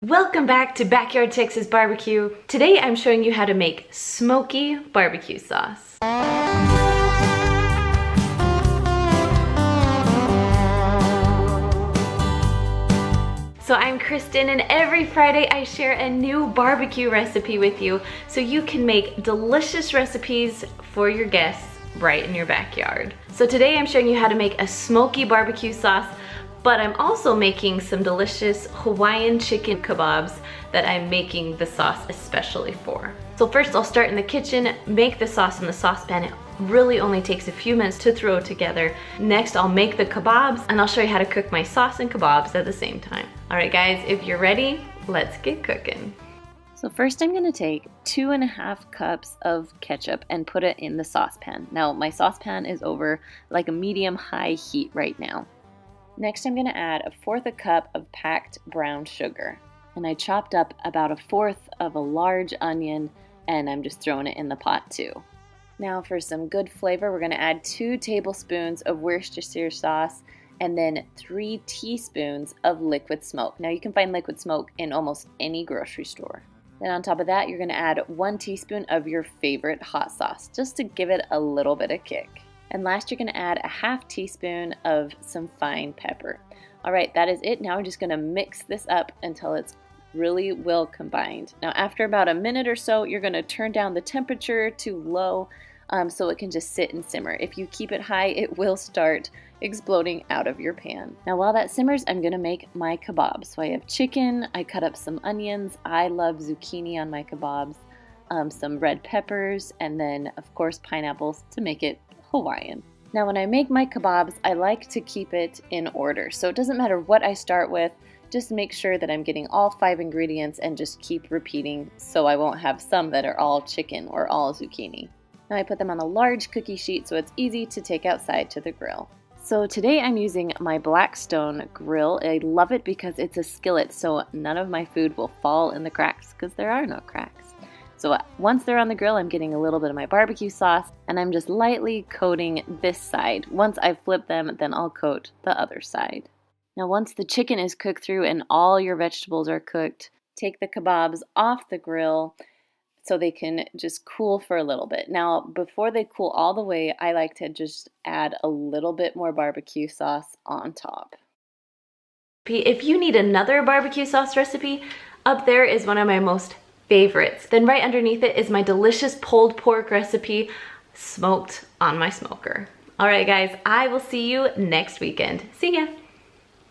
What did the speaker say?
Welcome back to Backyard Texas Barbecue. Today I'm showing you how to make smoky barbecue sauce. So I'm Kristen, and every Friday I share a new barbecue recipe with you so you can make delicious recipes for your guests right in your backyard. So today I'm showing you how to make a smoky barbecue sauce, but I'm also making some delicious Hawaiian chicken kabobs that I'm making the sauce especially for. So first I'll start in the kitchen, make the sauce in the saucepan. It really only takes a few minutes to throw together. Next I'll make the kabobs, and I'll show you how to cook my sauce and kabobs at the same time. All right guys, if you're ready, let's get cooking. So first I'm gonna take 2.5 cups of ketchup and put it in the saucepan. Now my saucepan is over like a medium-high heat right now. Next I'm gonna add 1/4 cup of packed brown sugar. And I chopped up about 1/4 of a large onion, and I'm just throwing it in the pot too. Now for some good flavor, we're gonna add 2 tablespoons of Worcestershire sauce and then 3 teaspoons of liquid smoke. Now you can find liquid smoke in almost any grocery store. Then on top of that, you're gonna add 1 teaspoon of your favorite hot sauce, just to give it a little bit of kick. And last, you're gonna add 1/2 teaspoon of some fine pepper. All right, that is it. Now we're just gonna mix this up until it's really well combined. Now after about a minute or so, you're gonna turn down the temperature to low so it can just sit and simmer. If you keep it high, it will start exploding out of your pan. Now while that simmers, I'm gonna make my kebabs. So I have chicken, I cut up some onions, I love zucchini on my kebabs, some red peppers, and then of course pineapples to make it Hawaiian. Now when I make my kebabs, I like to keep it in order. So it doesn't matter what I start with, just make sure that I'm getting all 5 ingredients and just keep repeating so I won't have some that are all chicken or all zucchini. Now I put them on a large cookie sheet so it's easy to take outside to the grill. So today I'm using my Blackstone grill. I love it because it's a skillet, so none of my food will fall in the cracks because there are no cracks. So once they're on the grill, I'm getting a little bit of my barbecue sauce, and I'm just lightly coating this side. Once I flip them, then I'll coat the other side. Now once the chicken is cooked through and all your vegetables are cooked, take the kebabs off the grill so they can just cool for a little bit. Now before they cool all the way, I like to just add a little bit more barbecue sauce on top. If you need another barbecue sauce recipe, up there is one of my most favorites. Then right underneath it is my delicious pulled pork recipe smoked on my smoker. All right guys, I will see you next weekend. See ya.